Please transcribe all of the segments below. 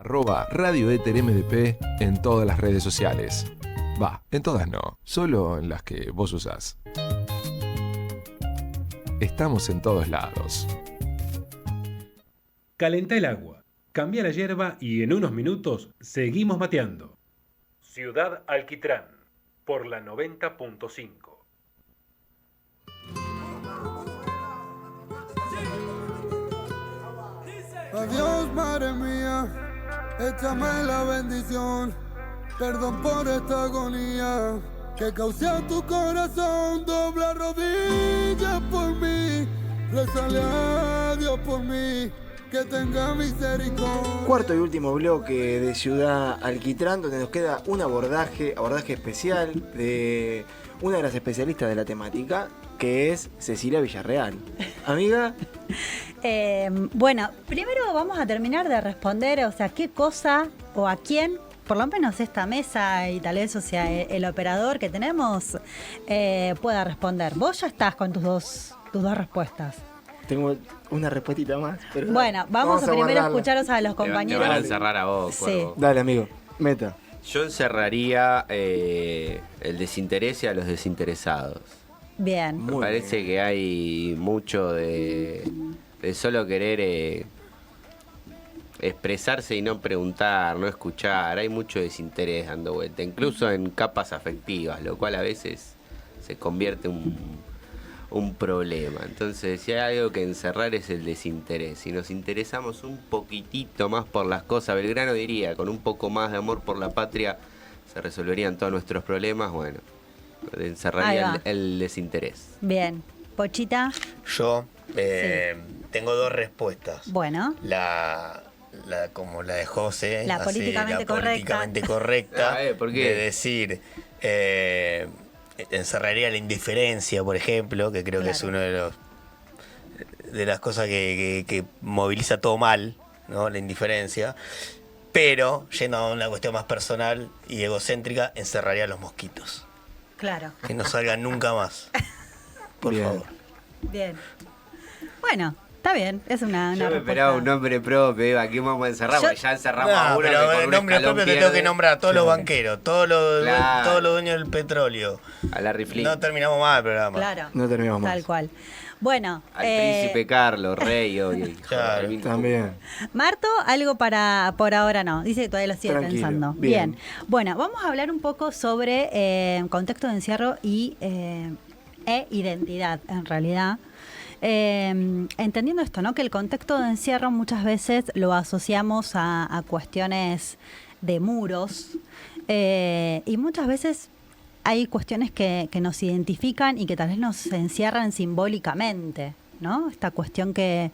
Radio Éter MDP en todas las redes sociales. Va, en todas no, solo en las que vos usás. Estamos en todos lados. Calentá el agua, cambia la hierba y en unos minutos seguimos mateando. Ciudad Alquitrán, por la 90.5. Adiós, madre mía, échame la bendición. Perdón por esta agonía que causé a tu corazón. Dobla rodillas por mí, rezale a Dios por mí, que tenga misericordia. Cuarto y último bloque de Ciudad Alquitrán, donde nos queda un abordaje especial de una de las especialistas de la temática, que es Cecilia Villarreal. Amiga. Bueno, primero vamos a terminar de responder, o sea, qué cosa o a quién, por lo menos esta mesa y tal vez, o sea, el operador que tenemos pueda responder. Vos ya estás con tus dos respuestas. Tengo una respuestita más. Pero bueno, vamos a primero guardarla. Escucharos a los compañeros. Te van a encerrar a vos, sí. Cuervo. Dale, amigo, meta. Yo encerraría el desinterés y a los desinteresados. Bien. Me parece que hay mucho de solo querer expresarse y no preguntar, no escuchar. Hay mucho desinterés dando vuelta, incluso en capas afectivas, lo cual a veces se convierte un problema. Entonces, si hay algo que encerrar es el desinterés. Si nos interesamos un poquitito más por las cosas, Belgrano diría, con un poco más de amor por la patria, se resolverían todos nuestros problemas. Bueno, encerraría el desinterés. Bien. Pochita. Yo tengo dos respuestas. Bueno. Como la de José, La políticamente correcta ¿por qué? De decir, encerraría la indiferencia, por ejemplo, que creo que es uno de las cosas que moviliza todo mal, ¿no? La indiferencia. Pero, yendo a una cuestión más personal y egocéntrica, encerraría a los mosquitos. Claro. Que no salgan nunca más. Por favor. Bien. Bueno, está bien. Es una Yo me respuesta. esperaba un nombre propio, Eva. ¿Qué vamos a encerrar? Porque ya encerramos a uno. Pero que con el un nombre escalón propio te pierde. tengo que nombrar. Todos los banqueros, todos los dueños del petróleo. A la Riflín. No terminamos mal el programa. Claro. No terminamos más. Tal cual. Bueno. Al príncipe Carlos, rey, obvio. Claro. También. Marto, algo por ahora no. Dice que todavía lo sigue Tranquilo. pensando. Bien. Bueno, vamos a hablar un poco sobre contexto de encierro y identidad, en realidad. Entendiendo esto, ¿no? Que el contexto de encierro muchas veces lo asociamos a cuestiones de muros y muchas veces hay cuestiones que nos identifican y que tal vez nos encierran simbólicamente, ¿no? Esta cuestión que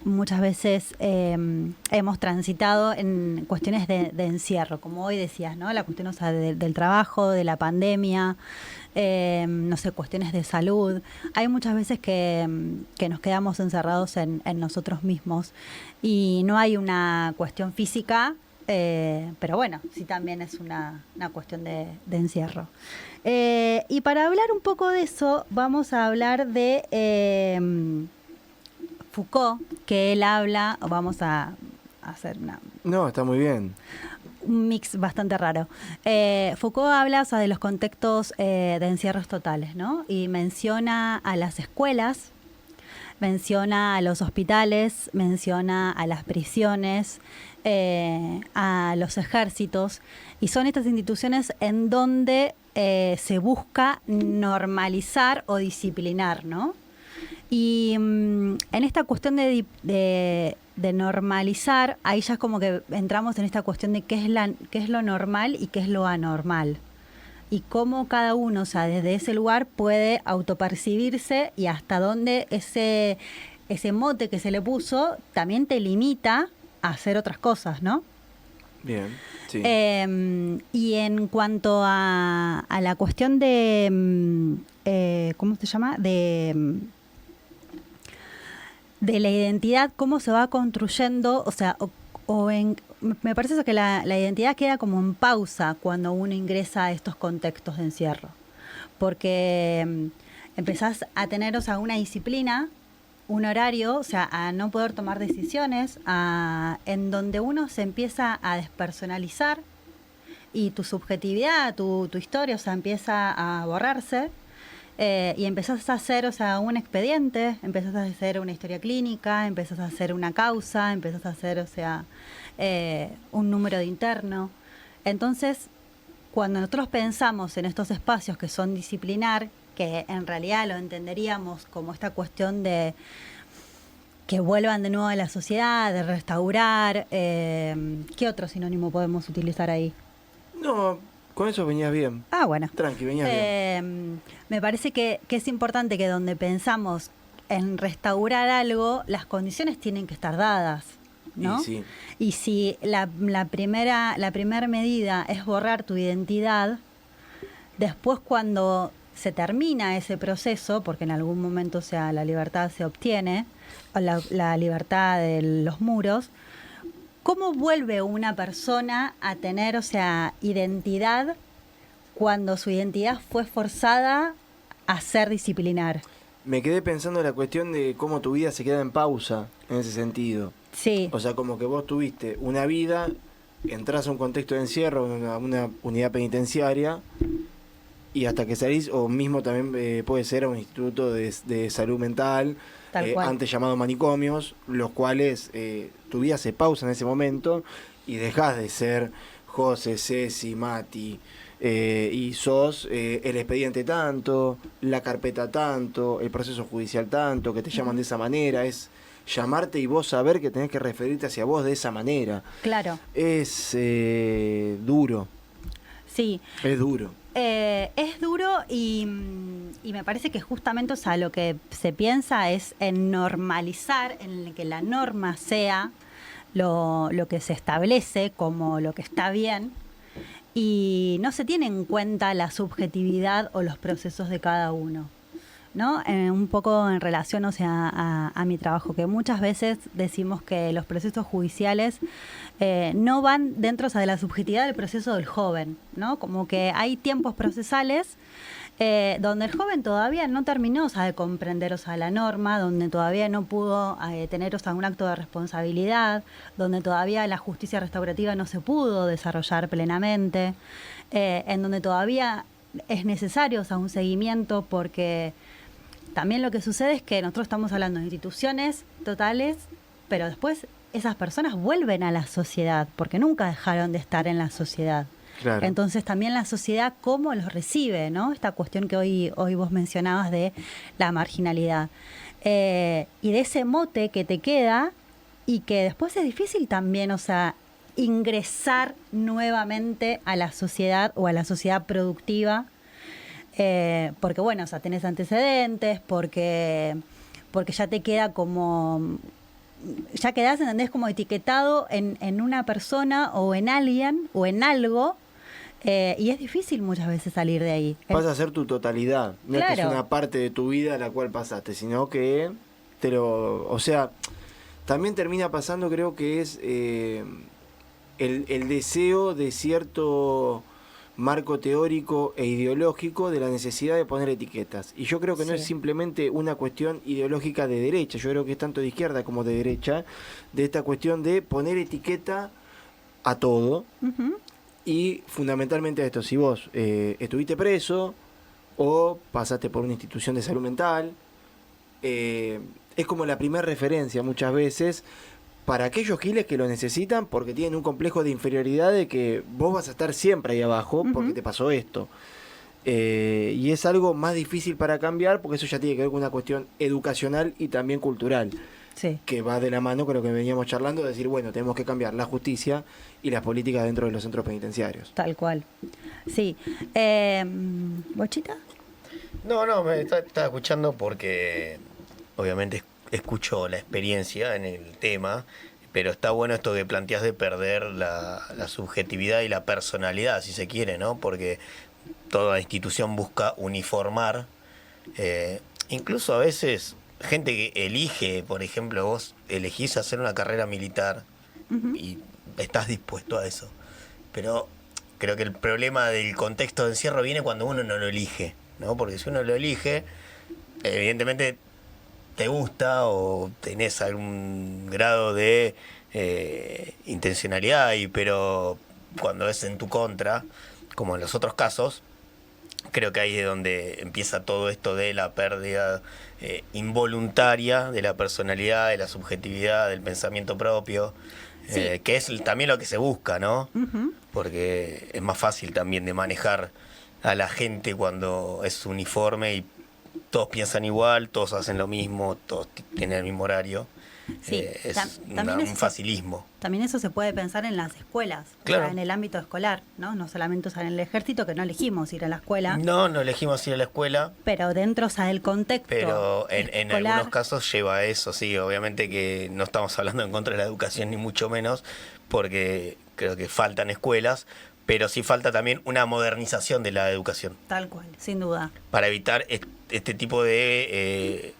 muchas veces hemos transitado en cuestiones de encierro, como hoy decías, ¿no? La cuestión, o sea, del trabajo, de la pandemia, no sé, cuestiones de salud. Hay muchas veces que nos quedamos encerrados en nosotros mismos y no hay una cuestión física, pero bueno, sí también es una cuestión de encierro. Y para hablar un poco de eso, vamos a hablar de Foucault, que él habla, vamos a hacer No, está muy bien. un mix bastante raro. Foucault habla, o sea, de los contextos de encierros totales, ¿no? Y menciona a las escuelas, menciona a los hospitales, menciona a las prisiones, a los ejércitos, y son estas instituciones en donde se busca normalizar o disciplinar, ¿no? Y en esta cuestión de normalizar, ahí ya es como que entramos en esta cuestión de qué es lo normal y qué es lo anormal. Y cómo cada uno, o sea, desde ese lugar puede autopercibirse y hasta dónde ese mote que se le puso también te limita a hacer otras cosas, ¿no? Bien, sí. Y en cuanto a la cuestión de, ¿cómo se llama? De la identidad, cómo se va construyendo, o sea, me parece eso que la identidad queda como en pausa cuando uno ingresa a estos contextos de encierro, porque empezás a tener, o sea, una disciplina un horario, o sea, a no poder tomar decisiones, en donde uno se empieza a despersonalizar y tu subjetividad, tu historia, o sea, empieza a borrarse. Y empezás a hacer, o sea, un expediente, empezás a hacer una historia clínica, empezás a hacer una causa, empezás a hacer, o sea, un número de interno. Entonces, cuando nosotros pensamos en estos espacios que son disciplinar, que en realidad lo entenderíamos como esta cuestión de que vuelvan de nuevo a la sociedad, de restaurar, ¿qué otro sinónimo podemos utilizar ahí? No, con eso venías bien. Ah, bueno. Tranqui, venías bien. Me parece que es importante que donde pensamos en restaurar algo, las condiciones tienen que estar dadas, ¿no? Y sí. Y si la primera medida es borrar tu identidad, después cuando se termina ese proceso, porque en algún momento, o sea, la libertad se obtiene, o la libertad de los muros, ¿cómo vuelve una persona a tener, o sea, identidad cuando su identidad fue forzada a ser disciplinar? Me quedé pensando en la cuestión de cómo tu vida se queda en pausa en ese sentido. Sí. O sea, como que vos tuviste una vida, entras a un contexto de encierro, una unidad penitenciaria, y hasta que salís, o mismo también puede ser a un instituto de salud mental, Tal cual. antes llamado manicomios, los cuales tu vida se pausa en ese momento y dejás de ser José, Ceci, Mati, y sos el expediente tanto, la carpeta tanto, el proceso judicial tanto, que te llaman de esa manera, es llamarte y vos saber que tenés que referirte hacia vos de esa manera. Claro. Es duro, Sí. es duro. Es duro y me parece que justamente, o sea, lo que se piensa es en normalizar, en que la norma sea lo que se establece como lo que está bien y no se tiene en cuenta la subjetividad o los procesos de cada uno, ¿no? Un poco en relación, o sea, a mi trabajo, que muchas veces decimos que los procesos judiciales no van dentro, o sea, de la subjetividad del proceso del joven, ¿no? Como que hay tiempos procesales donde el joven todavía no terminó, o sea, de comprender, o sea, la norma, donde todavía no pudo tener, o sea, un acto de responsabilidad, donde todavía la justicia restaurativa no se pudo desarrollar plenamente, en donde todavía es necesario, o sea, un seguimiento, porque también lo que sucede es que nosotros estamos hablando de instituciones totales, pero después esas personas vuelven a la sociedad, porque nunca dejaron de estar en la sociedad. Claro. Entonces también la sociedad cómo los recibe, ¿no? Esta cuestión que hoy vos mencionabas de la marginalidad. Y de ese mote que te queda y que después es difícil también, o sea, ingresar nuevamente a la sociedad o a la sociedad productiva, porque bueno, o sea, tenés antecedentes, porque ya te queda como... ya quedás, ¿entendés? Como etiquetado en una persona o en alguien o en algo, y es difícil muchas veces salir de ahí. Pasa a ser tu totalidad, no es que es Claro. una parte de tu vida a la cual pasaste, sino que o sea, también termina pasando, creo que es el deseo de cierto marco teórico e ideológico de la necesidad de poner etiquetas. Y yo creo que no Sí. es simplemente una cuestión ideológica de derecha, yo creo que es tanto de izquierda como de derecha, de esta cuestión de poner etiqueta a todo, Ujú. y fundamentalmente a esto: si vos estuviste preso o pasaste por una institución de salud mental, es como la primera referencia muchas veces para aquellos giles que lo necesitan, porque tienen un complejo de inferioridad de que vos vas a estar siempre ahí abajo porque Ujú. te pasó esto. Y es algo más difícil para cambiar, porque eso ya tiene que ver con una cuestión educacional y también cultural, Sí. que va de la mano con lo que veníamos charlando, de decir, bueno, tenemos que cambiar la justicia y las políticas dentro de los centros penitenciarios. Tal cual. Sí. ¿Bochita? No, me estaba escuchando porque obviamente escucho la experiencia en el tema, pero está bueno esto que planteás de perder la subjetividad y la personalidad, si se quiere, ¿no? Porque toda institución busca uniformar, incluso a veces gente que elige, por ejemplo, vos elegís hacer una carrera militar y estás dispuesto a eso, pero creo que el problema del contexto de encierro viene cuando uno no lo elige, ¿no? Porque si uno lo elige, evidentemente te gusta o tenés algún grado de intencionalidad, pero cuando es en tu contra, como en los otros casos, creo que ahí es donde empieza todo esto de la pérdida involuntaria de la personalidad, de la subjetividad, del pensamiento propio, Sí. que es también lo que se busca, ¿no? Ujú. Porque es más fácil también de manejar a la gente cuando es uniforme y todos piensan igual, todos hacen lo mismo, todos tienen el mismo horario. Sí, Es también un eso, facilismo. también eso se puede pensar en las escuelas, o Claro. sea, en el ámbito escolar, ¿no? No solamente, o sea, en el ejército, que no elegimos ir a la escuela, No elegimos ir a la escuela, pero dentro, o sea, del contexto pero en escolar, algunos casos lleva a eso, sí. Obviamente que no estamos hablando en contra de la educación, ni mucho menos, porque creo que faltan escuelas, pero sí falta también una modernización de la educación tal cual, sin duda. para evitar este tipo de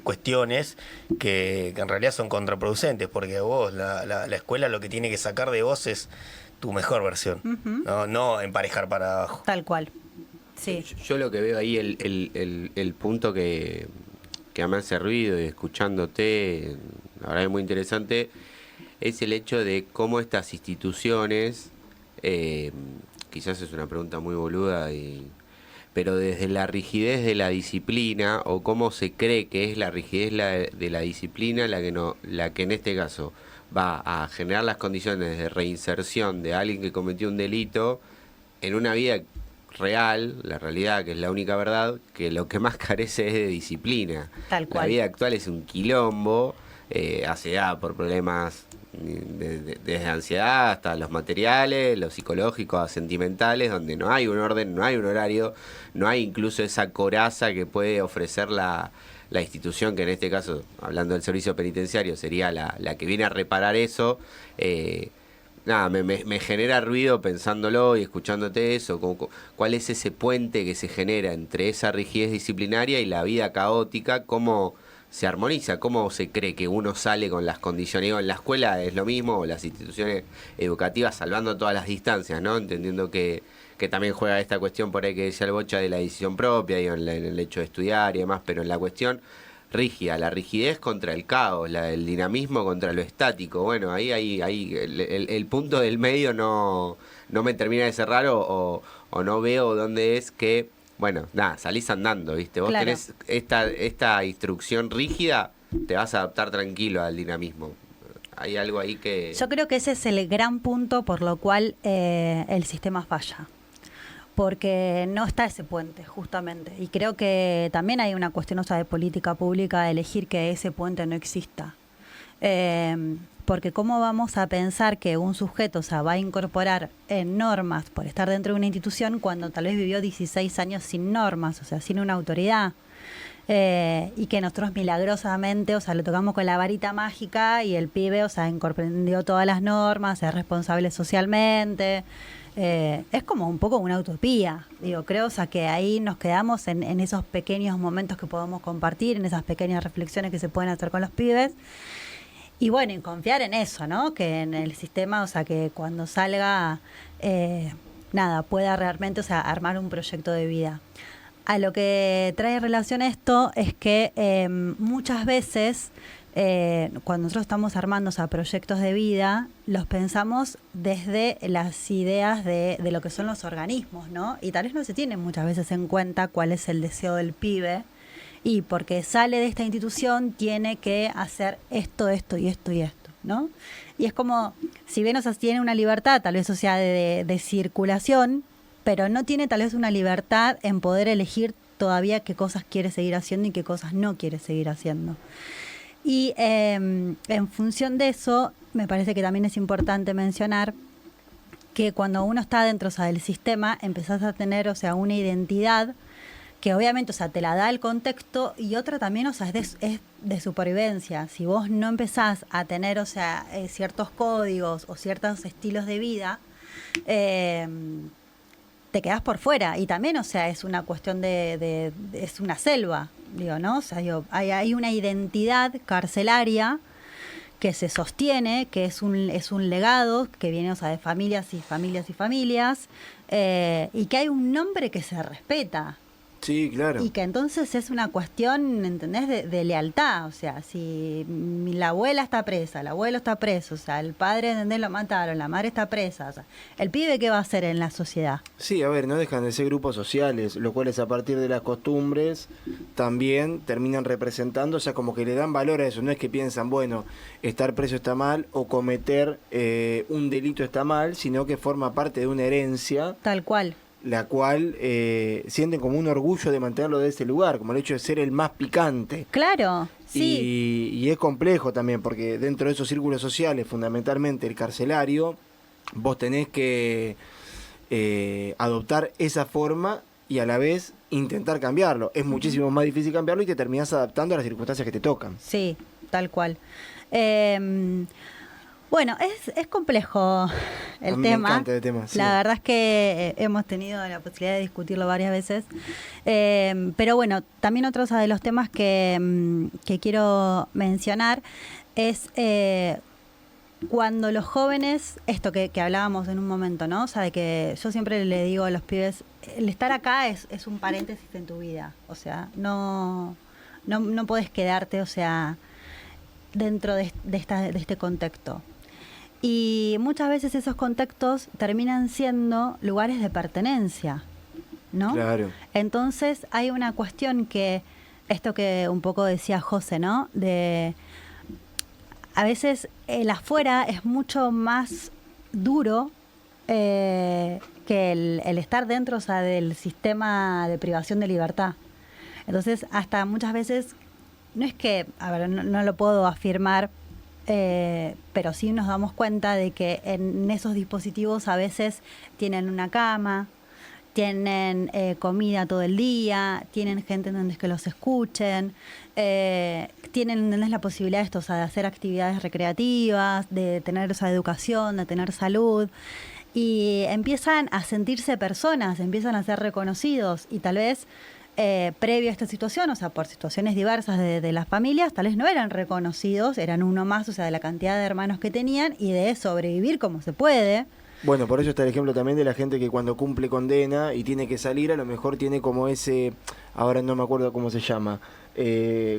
cuestiones que en realidad son contraproducentes, porque vos, la escuela lo que tiene que sacar de vos es tu mejor versión, Ujú. no emparejar para abajo. Tal cual. Sí. Yo lo que veo ahí, el punto que me hace ruido y escuchándote, la verdad es muy interesante, es el hecho de cómo estas instituciones, quizás es una pregunta muy boluda, pero desde la rigidez de la disciplina, o cómo se cree que es la rigidez de la disciplina la que en este caso va a generar las condiciones de reinserción de alguien que cometió un delito en una vida real, la realidad, que es la única verdad, que lo que más carece es de disciplina. Tal La cual. vida actual es un quilombo, ACA por problemas desde ansiedad hasta los materiales, los psicológicos, sentimentales, donde no hay un orden, no hay un horario, no hay incluso esa coraza que puede ofrecer la institución, que en este caso, hablando del servicio penitenciario, sería la que viene a reparar eso. Nada, me genera ruido pensándolo y escuchándote eso, cuál es ese puente que se genera entre esa rigidez disciplinaria y la vida caótica, cómo se armoniza, cómo se cree que uno sale con las condiciones. Digo, en la escuela es lo mismo, o las instituciones educativas, salvando todas las distancias, ¿no? Entendiendo que también juega esta cuestión por ahí que decía el Bocha de la decisión propia, digo, en el hecho de estudiar y demás, pero en la cuestión rígida, la rigidez contra el caos, el dinamismo contra lo estático. Bueno, ahí el punto del medio no me termina de cerrar o no veo dónde es que, bueno, nada, salís andando, ¿viste? Vos Claro. tenés esta instrucción rígida, te vas a adaptar tranquilo al dinamismo. Hay algo ahí que... Yo creo que ese es el gran punto por lo cual el sistema falla. Porque no está ese puente, justamente. Y creo que también hay una cuestión, o sea, de política pública de elegir que ese puente no exista. Porque ¿cómo vamos a pensar que un sujeto, o sea, va a incorporar normas por estar dentro de una institución cuando tal vez vivió 16 años sin normas, o sea, sin una autoridad? Y que nosotros milagrosamente, o sea, lo tocamos con la varita mágica y el pibe, o sea, incomprendió todas las normas, es responsable socialmente. Es como un poco una utopía, digo, creo, o sea, que ahí nos quedamos en esos pequeños momentos que podemos compartir, en esas pequeñas reflexiones que se pueden hacer con los pibes. Y bueno, y confiar en eso, ¿no? Que en el sistema, o sea, que cuando salga, nada, pueda realmente, o sea, armar un proyecto de vida. A lo que trae relación esto es que muchas veces cuando nosotros estamos armando, o sea, proyectos de vida, los pensamos desde las ideas de lo que son los organismos, ¿no? Y tal vez no se tiene muchas veces en cuenta cuál es el deseo del pibe, y porque sale de esta institución tiene que hacer esto, esto y esto y esto, ¿no? Y es como, si bien, o sea, tiene una libertad, tal vez, o sea, de circulación, pero no tiene tal vez una libertad en poder elegir todavía qué cosas quiere seguir haciendo y qué cosas no quiere seguir haciendo. Y en función de eso, me parece que también es importante mencionar que cuando uno está dentro, o sea, del sistema, empezás a tener, o sea, una identidad que obviamente, o sea, te la da el contexto, y otra también, o sea, es de supervivencia. Si vos no empezás a tener, o sea, ciertos códigos o ciertos estilos de vida, te quedás por fuera. Y también, o sea, es una cuestión es una selva, digo, ¿no? O sea, digo, hay una identidad carcelaria que se sostiene, que es un legado que viene, o sea, de familias y familias y familias, y que hay un nombre que se respeta. Sí, claro. Y que entonces es una cuestión, ¿entendés?, de lealtad. O sea, si la abuela está presa, el abuelo está preso, o sea, el padre, ¿entendés?, lo mataron, la madre está presa. O sea, ¿el pibe qué va a hacer en la sociedad? Sí, a ver, no dejan de ser grupos sociales, los cuales a partir de las costumbres también terminan representando, o sea, como que le dan valor a eso. No es que piensan, bueno, estar preso está mal o cometer un delito está mal, sino que forma parte de una herencia, Tal cual. la cual sienten como un orgullo de mantenerlo de ese lugar, como el hecho de ser el más picante. Claro, sí. Y es complejo también, porque dentro de esos círculos sociales, fundamentalmente el carcelario, vos tenés que adoptar esa forma y a la vez intentar cambiarlo. Es muchísimo más difícil cambiarlo y te terminás adaptando a las circunstancias que te tocan. Sí, tal cual. Bueno, es complejo el A mí tema. me encanta el tema, sí. La verdad es que hemos tenido la posibilidad de discutirlo varias veces. Pero bueno, también otro de los temas que quiero mencionar es cuando los jóvenes, esto que hablábamos en un momento, ¿no? O sea, de que yo siempre le digo a los pibes, el estar acá es un paréntesis en tu vida. O sea, no podés quedarte, o sea, dentro de este contexto. Y muchas veces esos contextos terminan siendo lugares de pertenencia, ¿no? Claro. Entonces hay una cuestión que, esto que un poco decía José, ¿no? De a veces el afuera es mucho más duro que el estar dentro, o sea, del sistema de privación de libertad. Entonces, hasta muchas veces, no es que, a ver, no lo puedo afirmar, pero sí nos damos cuenta de que en esos dispositivos a veces tienen una cama, tienen comida todo el día, tienen gente en donde es que los escuchen, tienen, ¿entendés?, la posibilidad de esto, o sea, de hacer actividades recreativas, de tener esa educación, de tener salud, y empiezan a sentirse personas, empiezan a ser reconocidos, y tal vez previo a esta situación, o sea, por situaciones diversas de las familias, tal vez no eran reconocidos, eran uno más, o sea, de la cantidad de hermanos que tenían y de sobrevivir como se puede. Bueno, por eso está el ejemplo también de la gente que cuando cumple condena y tiene que salir, a lo mejor tiene como ese, ahora no me acuerdo cómo se llama,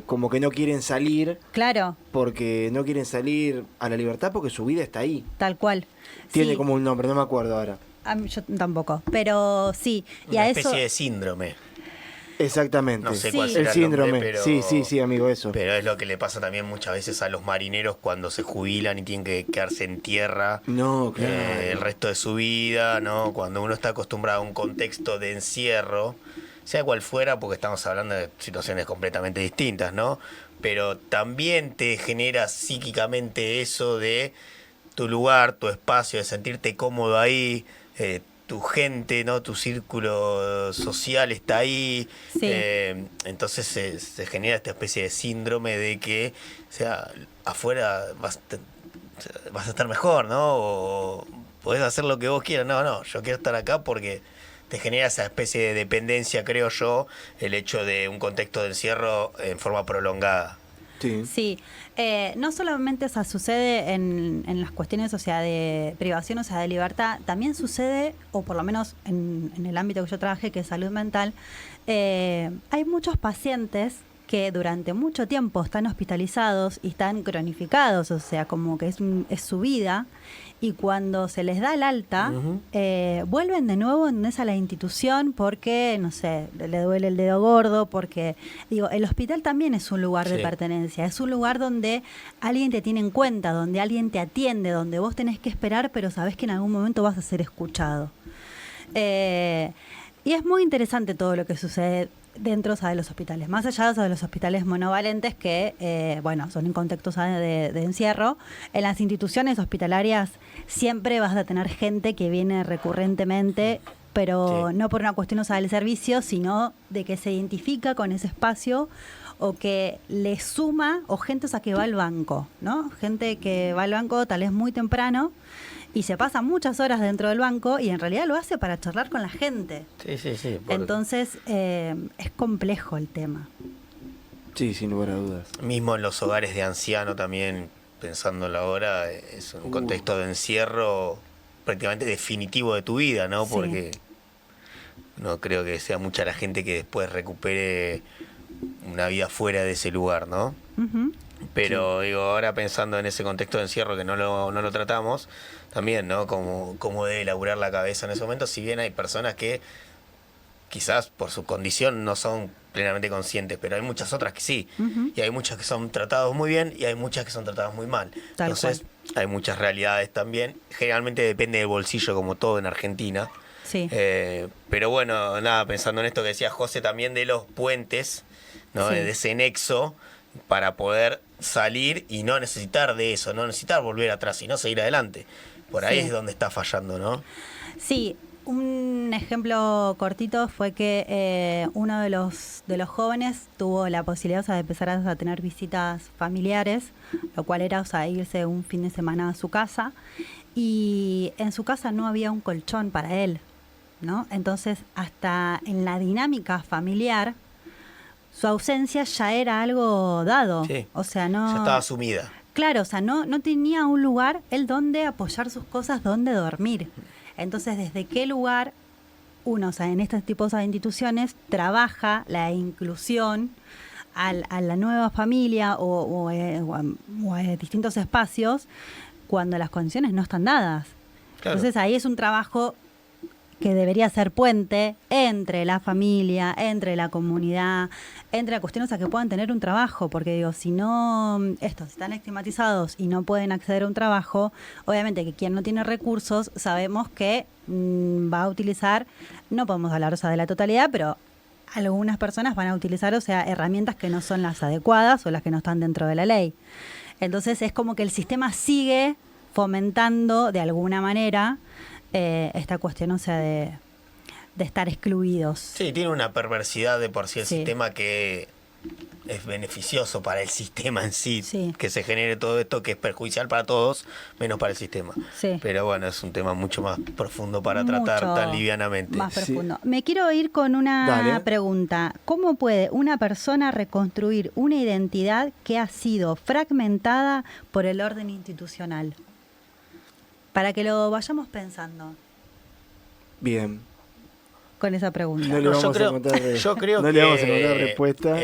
como que no quieren salir. Claro. Porque no quieren salir a la libertad porque su vida está ahí. Tal cual. Tiene Sí. como un nombre, no me acuerdo ahora. A mí, yo tampoco, pero sí. Y Una a especie eso, de síndrome. Exactamente. No sé Sí. cuál El será síndrome. nombre, pero, Sí, amigo, eso. pero es lo que le pasa también muchas veces a los marineros cuando se jubilan y tienen que quedarse en tierra No, claro. el resto de su vida, ¿no? Cuando uno está acostumbrado a un contexto de encierro, sea cual fuera, porque estamos hablando de situaciones completamente distintas, ¿no? Pero también te genera psíquicamente eso de tu lugar, tu espacio, de sentirte cómodo ahí, tu gente, ¿no? Tu círculo social está ahí. Sí. Entonces se genera esta especie de síndrome de que, o sea, afuera vas a estar mejor, ¿no? O podés hacer lo que vos quieras. No, yo quiero estar acá porque te genera esa especie de dependencia, creo yo, el hecho de un contexto de encierro en forma prolongada. Sí. sí, no solamente, o sea, sucede en las cuestiones, o sea, de privación, o sea, de libertad, también sucede, o por lo menos en el ámbito que yo trabajé, que es salud mental, hay muchos pacientes que durante mucho tiempo están hospitalizados y están cronificados, o sea, como que es su vida, y cuando se les da el alta, vuelven de nuevo a la institución porque, no sé, le duele el dedo gordo, porque, digo, el hospital también es un lugar de Sí. pertenencia, es un lugar donde alguien te tiene en cuenta, donde alguien te atiende, donde vos tenés que esperar, pero sabés que en algún momento vas a ser escuchado. Y es muy interesante todo lo que sucede dentro, o sea, de los hospitales, más allá, o sea, de los hospitales monovalentes que, bueno, son en contextos, o sea, de encierro. En las instituciones hospitalarias siempre vas a tener gente que viene recurrentemente, pero Sí. no por una cuestión, o sea, del servicio, sino de que se identifica con ese espacio o que le suma, o gente, o sea, que va al banco, ¿no? Gente que va al banco tal vez muy temprano y se pasa muchas horas dentro del banco y en realidad lo hace para charlar con la gente. Sí. Entonces, es complejo el tema. Sí, sin lugar a dudas. Mismo en los hogares de anciano también, pensándolo ahora, es un contexto de encierro prácticamente definitivo de tu vida, ¿no? Sí. Porque No creo que sea mucha la gente que después recupere una vida fuera de ese lugar, ¿no? Ujú. Pero digo, ahora pensando en ese contexto de encierro que no lo tratamos, también, ¿no? Cómo debe elaborar la cabeza en ese momento, si bien hay personas que quizás por su condición no son plenamente conscientes, pero hay muchas otras que sí. Ujú. Y hay muchas que son tratados muy bien y hay muchas que son tratadas muy mal. Tal Entonces, hay muchas realidades también. Generalmente depende del bolsillo, como todo en Argentina. Sí. Pero bueno, nada, pensando en esto que decía José también de los puentes, ¿no? Sí. De ese nexo para poder salir y no necesitar de eso, no necesitar volver atrás, sino seguir adelante. Por ahí Sí. es donde está fallando, ¿no? Sí, un ejemplo cortito fue que uno de los jóvenes tuvo la posibilidad, o sea, de empezar a tener visitas familiares, lo cual era, o sea, irse un fin de semana a su casa, y en su casa no había un colchón para él, ¿no? Entonces, hasta en la dinámica familiar, su ausencia ya era algo dado. Sí. O sea, no... Ya estaba asumida. Claro, o sea, no tenía un lugar él donde apoyar sus cosas, donde dormir. Entonces, ¿desde qué lugar uno, o sea, en estos tipos de instituciones, trabaja la inclusión a la nueva familia o a distintos espacios cuando las condiciones no están dadas? Claro. Entonces, ahí es un trabajo que debería ser puente entre la familia, entre la comunidad, entre la cuestión, o sea, que puedan tener un trabajo, porque digo, si no, estos están estigmatizados y no pueden acceder a un trabajo, obviamente que quien no tiene recursos, sabemos que va a utilizar, no podemos hablar, o sea, de la totalidad, pero algunas personas van a utilizar, o sea, herramientas que no son las adecuadas o las que no están dentro de la ley. Entonces es como que el sistema sigue fomentando de alguna manera esta cuestión, o sea, de estar excluidos. Sí, tiene una perversidad de por sí el Sí. sistema que es beneficioso para el sistema en sí, Sí. que se genere todo esto que es perjudicial para todos, menos para el sistema. Sí. Pero bueno, es un tema mucho más profundo para tratar Mucho tan livianamente. más Sí. profundo. Me quiero ir con una Dale. pregunta. ¿Cómo puede una persona reconstruir una identidad que ha sido fragmentada por el orden institucional? Para que lo vayamos pensando Bien. con esa pregunta. No le No, vamos a encontrar yo creo no que le vamos a encontrar respuesta.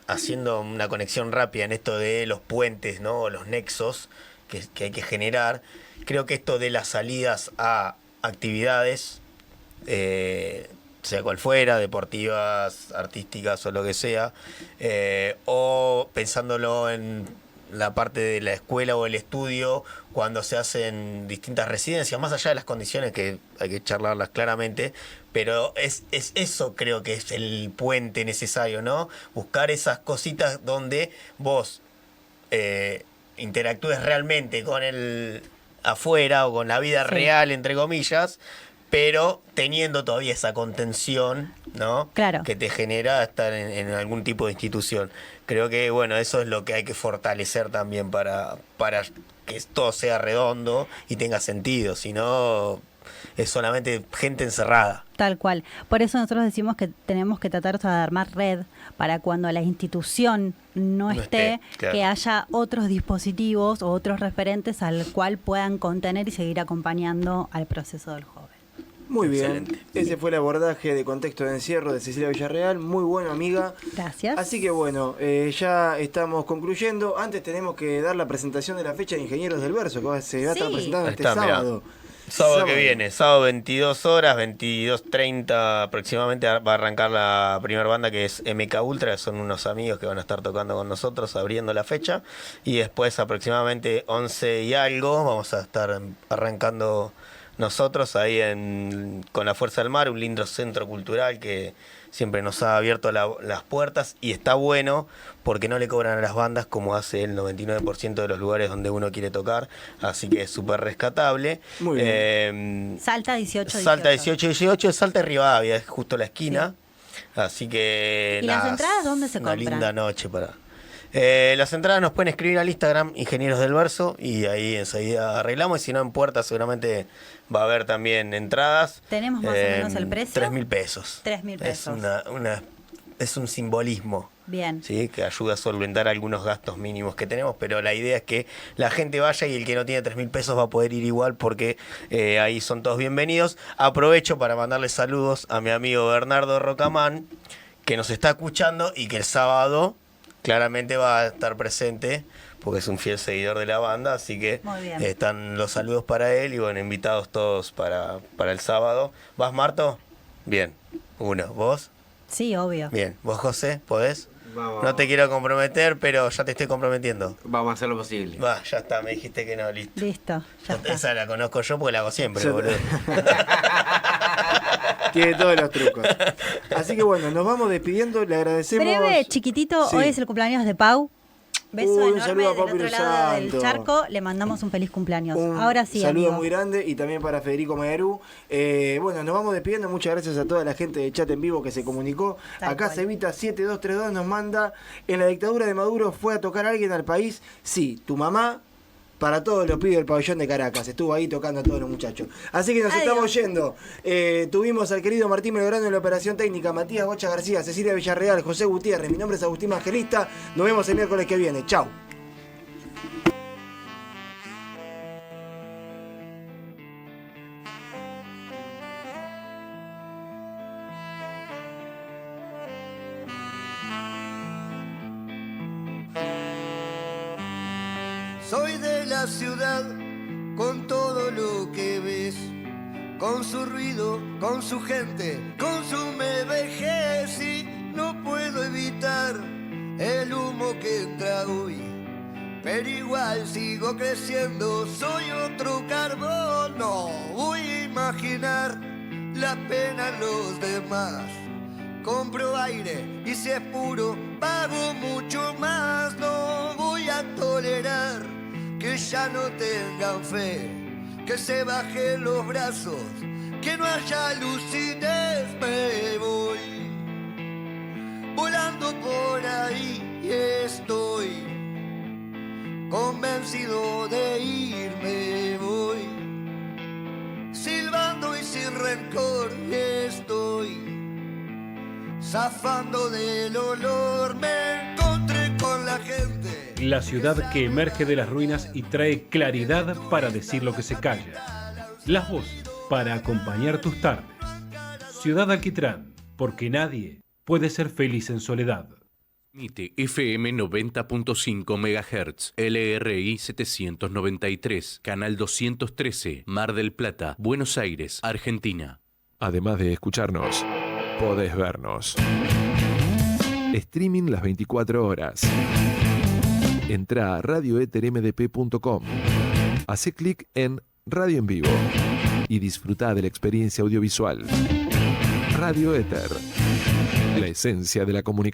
Haciendo una conexión rápida en esto de los puentes, ¿no? O los nexos que hay que generar, creo que esto de las salidas a actividades, sea cual fuera, deportivas, artísticas o lo que sea, o pensándolo en la parte de la escuela o el estudio, cuando se hacen distintas residencias, más allá de las condiciones que hay que charlarlas claramente, pero es eso, creo que es el puente necesario, ¿no? Buscar esas cositas donde vos interactúes realmente con el afuera o con la vida Sí. real, entre comillas, pero teniendo todavía esa contención, ¿no? Claro. Que te genera estar en algún tipo de institución. Creo que, bueno, eso es lo que hay que fortalecer también para que todo sea redondo y tenga sentido. Si no, es solamente gente encerrada. Tal cual. Por eso nosotros decimos que tenemos que tratar, o sea, de armar red para cuando la institución no esté, claro. que haya otros dispositivos o otros referentes al cual puedan contener y seguir acompañando al proceso del joven. Muy bien. Excelente. Ese fue el abordaje de contexto de encierro de Cecilia Villarreal. Muy bueno, amiga. Gracias. Así que bueno, ya estamos concluyendo. Antes tenemos que dar la presentación de la fecha de Ingenieros del Verso, que se va a estar Sí. presentando Ahí este está, mirá. sábado. Sábado que viene, sábado 22 horas, 22:30 aproximadamente va a arrancar la primera banda, que es MK Ultra, son unos amigos que van a estar tocando con nosotros abriendo la fecha, y después aproximadamente 11 y algo vamos a estar arrancando nosotros ahí con la Fuerza del Mar, un lindo centro cultural que siempre nos ha abierto las puertas, y está bueno porque no le cobran a las bandas como hace el 99% de los lugares donde uno quiere tocar, así que es súper rescatable. Muy bien. Salta 18. Salta 18, es Salta de Rivadavia, es justo la esquina, así que ¿Y las entradas dónde se una compran? linda noche para... las entradas nos pueden escribir al Instagram Ingenieros del Verso y ahí enseguida arreglamos, y si no en Puerta seguramente va a haber también entradas. ¿Tenemos más o menos el precio? 3.000 pesos. 3.000 pesos. Es un simbolismo Bien. ¿sí? Que ayuda a solventar algunos gastos mínimos que tenemos, pero la idea es que la gente vaya y el que no tiene 3.000 pesos va a poder ir igual porque ahí son todos bienvenidos. Aprovecho para mandarle saludos a mi amigo Bernardo Rocamán, que nos está escuchando y que el sábado claramente va a estar presente porque es un fiel seguidor de la banda, así que Muy bien. están los saludos para él y bueno, invitados todos para el sábado. ¿Vas, Marto? Bien. Uno. ¿Vos? Sí, obvio. Bien. ¿Vos, José? ¿Podés? Vamos. No te quiero comprometer, pero ya te estoy comprometiendo. Vamos a hacer lo posible. Va, ya está, me dijiste que no, listo. Listo, ya está. Esa la conozco yo porque la hago siempre, Yo- boludo. Tiene todos los trucos. Así que bueno, nos vamos despidiendo, le agradecemos. Breve, chiquitito, Sí. hoy es el cumpleaños de Pau. Beso Uy, un enorme saludo a del Pau otro Piro lado del Santo. charco. Le mandamos un feliz cumpleaños. Un Ahora sí, saludo amigo. muy grande y también para Federico Magarú. Bueno, nos vamos despidiendo. Muchas gracias a toda la gente de chat en vivo que se comunicó. Tal Acá cual. Cevita 7232 nos manda: en la dictadura de Maduro fue a tocar a alguien al país. Sí, tu mamá. Para todos los pibes del pabellón de Caracas. Estuvo ahí tocando a todos los muchachos. Así que nos Adiós. estamos yendo. Tuvimos al querido Martín Melograno en la operación técnica, Matías Bocha García, Cecilia Villarreal, José Gutiérrez. Mi nombre es Agustín Evangelista. Nos vemos el miércoles que viene. Chau. Soy de la ciudad con todo lo que ves, con su ruido, con su gente, con su me vejez y no puedo evitar el humo que entra hoy. Pero igual sigo creciendo, soy otro carbón, no voy a imaginar la pena en los demás. Compro aire y si es puro, pago mucho más, no voy a tolerar que ya no tengan fe, que se bajen los brazos, que no haya lucidez, me voy volando por ahí y estoy convencido de irme, voy silbando y sin rencor estoy zafando del olor, me encontré con la gente. La ciudad que emerge de las ruinas y trae claridad para decir lo que se calla. Las voces para acompañar tus tardes. Ciudad Alquitrán, porque nadie puede ser feliz en soledad. Emite FM 90.5 MHz, LRI 793, Canal 213, Mar del Plata, Buenos Aires, Argentina. Además de escucharnos, podés vernos. Streaming las 24 horas. Entrá a radioetermdp.com. Hacé clic en Radio en Vivo y disfrutá de la experiencia audiovisual. Radio Éter, la esencia de la comunicación.